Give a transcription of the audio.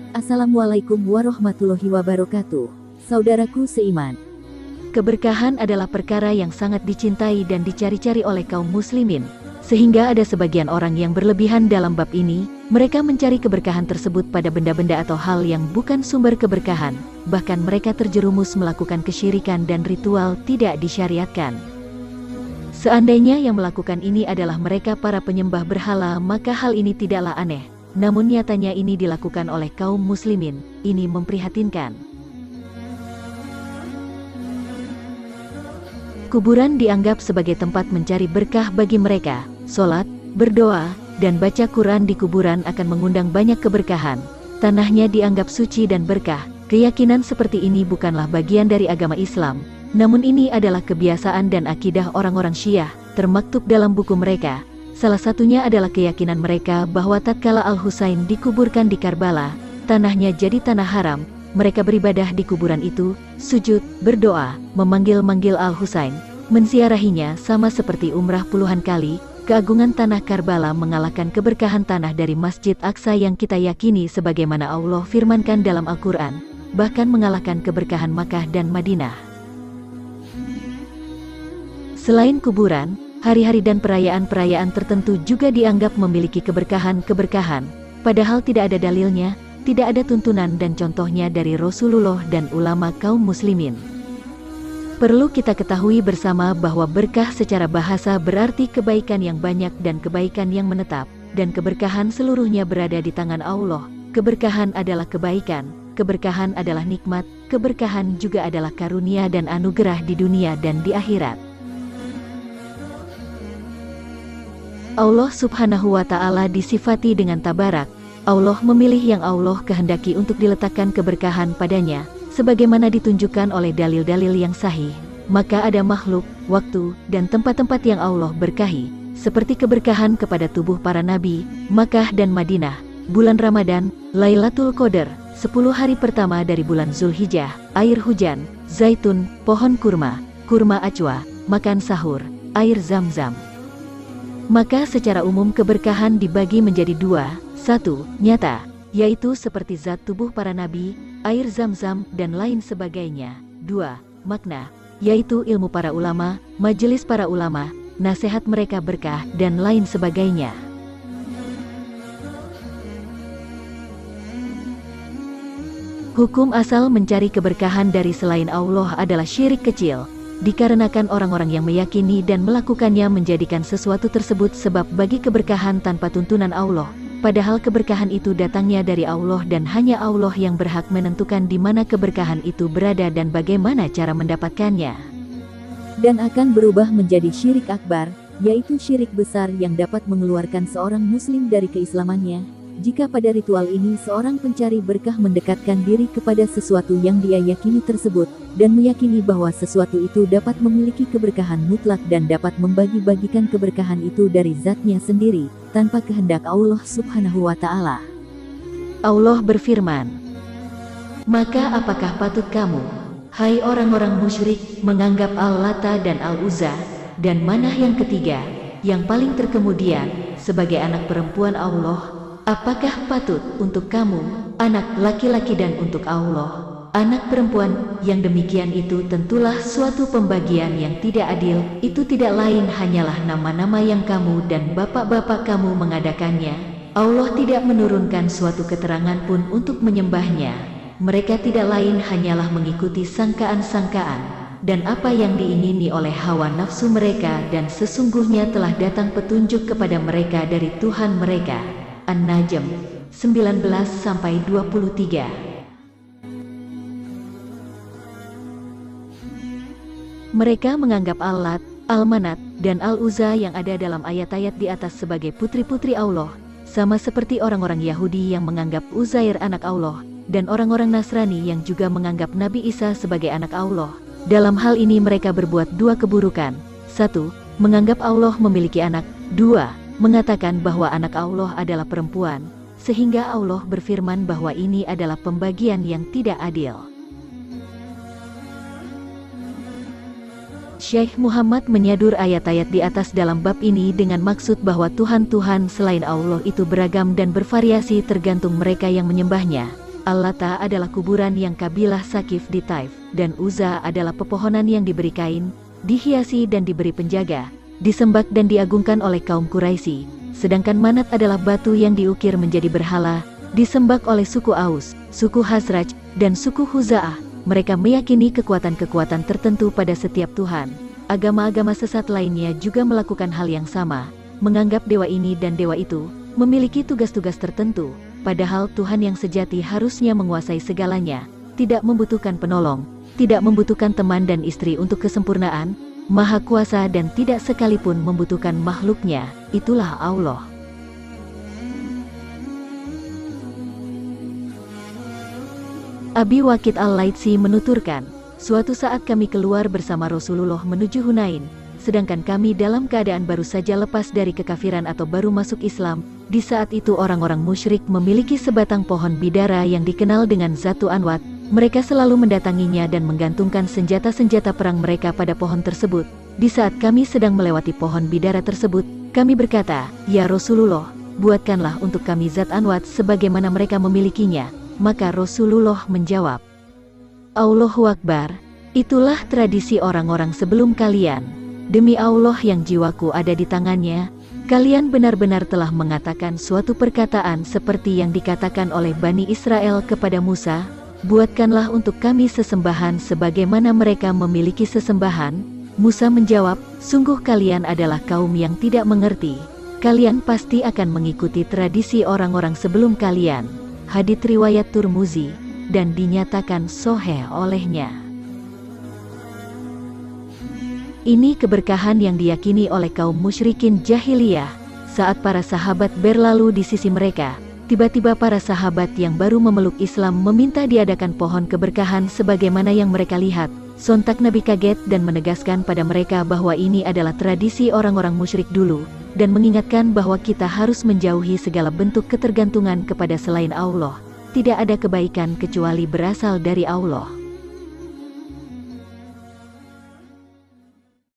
Assalamualaikum warahmatullahi wabarakatuh. Saudaraku seiman, keberkahan adalah perkara yang sangat dicintai dan dicari-cari oleh kaum muslimin, sehingga ada sebagian orang yang berlebihan dalam bab ini. Mereka mencari keberkahan tersebut pada benda-benda atau hal yang bukan sumber keberkahan. Bahkan mereka terjerumus melakukan kesyirikan dan ritual tidak disyariatkan. Seandainya yang melakukan ini adalah mereka para penyembah berhala, maka hal ini tidaklah aneh. Namun nyatanya ini dilakukan oleh kaum muslimin. Ini memprihatinkan. Kuburan dianggap sebagai tempat mencari berkah bagi mereka. Sholat, berdoa, dan baca Quran di kuburan akan mengundang banyak keberkahan. Tanahnya dianggap suci dan berkah. Keyakinan seperti ini bukanlah bagian dari agama Islam. Namun ini adalah kebiasaan dan akidah orang-orang Syiah, termaktub dalam buku mereka. Salah satunya adalah keyakinan mereka bahwa tatkala Al-Husain dikuburkan di Karbala, tanahnya jadi tanah haram. Mereka beribadah di kuburan itu, sujud, berdoa, memanggil-manggil Al-Husain, menziarahinya sama seperti umrah puluhan kali. Keagungan tanah Karbala mengalahkan keberkahan tanah dari Masjid Aqsa yang kita yakini sebagaimana Allah firmankan dalam Al-Quran, bahkan mengalahkan keberkahan Makkah dan Madinah. Selain kuburan, hari-hari dan perayaan-perayaan tertentu juga dianggap memiliki keberkahan-keberkahan, padahal tidak ada dalilnya, tidak ada tuntunan dan contohnya dari Rasulullah dan ulama kaum muslimin. Perlu kita ketahui bersama bahwa berkah secara bahasa berarti kebaikan yang banyak dan kebaikan yang menetap, dan keberkahan seluruhnya berada di tangan Allah. Keberkahan adalah kebaikan, keberkahan adalah nikmat, keberkahan juga adalah karunia dan anugerah di dunia dan di akhirat. Allah Subhanahu wa Ta'ala disifati dengan tabarak. Allah memilih yang Allah kehendaki untuk diletakkan keberkahan padanya, sebagaimana ditunjukkan oleh dalil-dalil yang sahih. Maka ada makhluk, waktu, dan tempat-tempat yang Allah berkahi, seperti keberkahan kepada tubuh para nabi, Makkah dan Madinah, bulan Ramadan, Lailatul Qadar, 10 hari pertama dari bulan Zulhijjah, air hujan, zaitun, pohon kurma, kurma ajwa, makan sahur, air zam-zam. Maka secara umum keberkahan dibagi menjadi dua. Satu, nyata, yaitu seperti zat tubuh para nabi, air zam-zam, dan lain sebagainya. Dua, makna, yaitu ilmu para ulama, majelis para ulama, nasihat mereka berkah, dan lain sebagainya. Hukum asal mencari keberkahan dari selain Allah adalah syirik kecil, dikarenakan orang-orang yang meyakini dan melakukannya menjadikan sesuatu tersebut sebab bagi keberkahan tanpa tuntunan Allah, padahal keberkahan itu datangnya dari Allah dan hanya Allah yang berhak menentukan di mana keberkahan itu berada dan bagaimana cara mendapatkannya. Dan akan berubah menjadi syirik akbar, yaitu syirik besar yang dapat mengeluarkan seorang muslim dari keislamannya. Jika pada ritual ini seorang pencari berkah mendekatkan diri kepada sesuatu yang dia yakini tersebut, dan meyakini bahwa sesuatu itu dapat memiliki keberkahan mutlak dan dapat membagi-bagikan keberkahan itu dari zatnya sendiri, tanpa kehendak Allah Subhanahu wa Ta'ala. Allah berfirman, "Maka apakah patut kamu, hai orang-orang musyrik, menganggap Al-Lata dan Al-Uzza, dan Manah yang ketiga, yang paling terkemudian, sebagai anak perempuan Allah? Apakah patut untuk kamu, anak laki-laki dan untuk Allah, anak perempuan? Yang demikian itu tentulah suatu pembagian yang tidak adil. Itu tidak lain hanyalah nama-nama yang kamu dan bapak-bapak kamu mengadakannya. Allah tidak menurunkan suatu keterangan pun untuk menyembahnya. Mereka tidak lain hanyalah mengikuti sangkaan-sangkaan, dan apa yang diingini oleh hawa nafsu mereka, dan sesungguhnya telah datang petunjuk kepada mereka dari Tuhan mereka." An-Najm 19-23. Mereka menganggap Al-Lat, Al-Manat, dan Al-Uzza yang ada dalam ayat-ayat di atas sebagai putri-putri Allah, sama seperti orang-orang Yahudi yang menganggap Uzair anak Allah, dan orang-orang Nasrani yang juga menganggap Nabi Isa sebagai anak Allah. Dalam hal ini mereka berbuat dua keburukan. Satu, menganggap Allah memiliki anak. Dua, mengatakan bahwa anak Allah adalah perempuan, sehingga Allah berfirman bahwa ini adalah pembagian yang tidak adil. Syekh Muhammad menyadur ayat-ayat di atas dalam bab ini dengan maksud bahwa Tuhan-Tuhan selain Allah itu beragam dan bervariasi tergantung mereka yang menyembahnya. Al-Lata adalah kuburan yang kabilah Sakif di Taif, dan Uzza adalah pepohonan yang diberi kain, dihiasi dan diberi penjaga, disembah dan diagungkan oleh kaum Quraisy. Sedangkan Manat adalah batu yang diukir menjadi berhala, disembah oleh suku Aus, suku Khazraj, dan suku Khuza'ah. Mereka meyakini kekuatan-kekuatan tertentu pada setiap Tuhan. Agama-agama sesat lainnya juga melakukan hal yang sama, menganggap dewa ini dan dewa itu memiliki tugas-tugas tertentu. Padahal Tuhan yang sejati harusnya menguasai segalanya, tidak membutuhkan penolong, tidak membutuhkan teman dan istri untuk kesempurnaan, maha kuasa dan tidak sekalipun membutuhkan makhluknya, itulah Allah. Abi Waqid Al-Laitsi menuturkan, suatu saat kami keluar bersama Rasulullah menuju Hunain, sedangkan kami dalam keadaan baru saja lepas dari kekafiran atau baru masuk Islam. Di saat itu orang-orang musyrik memiliki sebatang pohon bidara yang dikenal dengan Zatu Anwat. Mereka selalu mendatanginya dan menggantungkan senjata-senjata perang mereka pada pohon tersebut. Di saat kami sedang melewati pohon bidara tersebut, kami berkata, "Ya Rasulullah, buatkanlah untuk kami Zat Anwat sebagaimana mereka memilikinya." Maka Rasulullah menjawab, "Allahu Akbar, itulah tradisi orang-orang sebelum kalian. Demi Allah yang jiwaku ada di tangannya, kalian benar-benar telah mengatakan suatu perkataan seperti yang dikatakan oleh Bani Israel kepada Musa, buatkanlah untuk kami sesembahan sebagaimana mereka memiliki sesembahan." Musa menjawab, "Sungguh kalian adalah kaum yang tidak mengerti. Kalian pasti akan mengikuti tradisi orang-orang sebelum kalian." Hadits riwayat Turmuzi, dan dinyatakan sahih olehnya. Ini keberkahan yang diyakini oleh kaum musyrikin jahiliyah. Saat para sahabat berlalu di sisi mereka, tiba-tiba para sahabat yang baru memeluk Islam meminta diadakan pohon keberkahan sebagaimana yang mereka lihat. Sontak Nabi kaget dan menegaskan pada mereka bahwa ini adalah tradisi orang-orang musyrik dulu, dan mengingatkan bahwa kita harus menjauhi segala bentuk ketergantungan kepada selain Allah. Tidak ada kebaikan kecuali berasal dari Allah.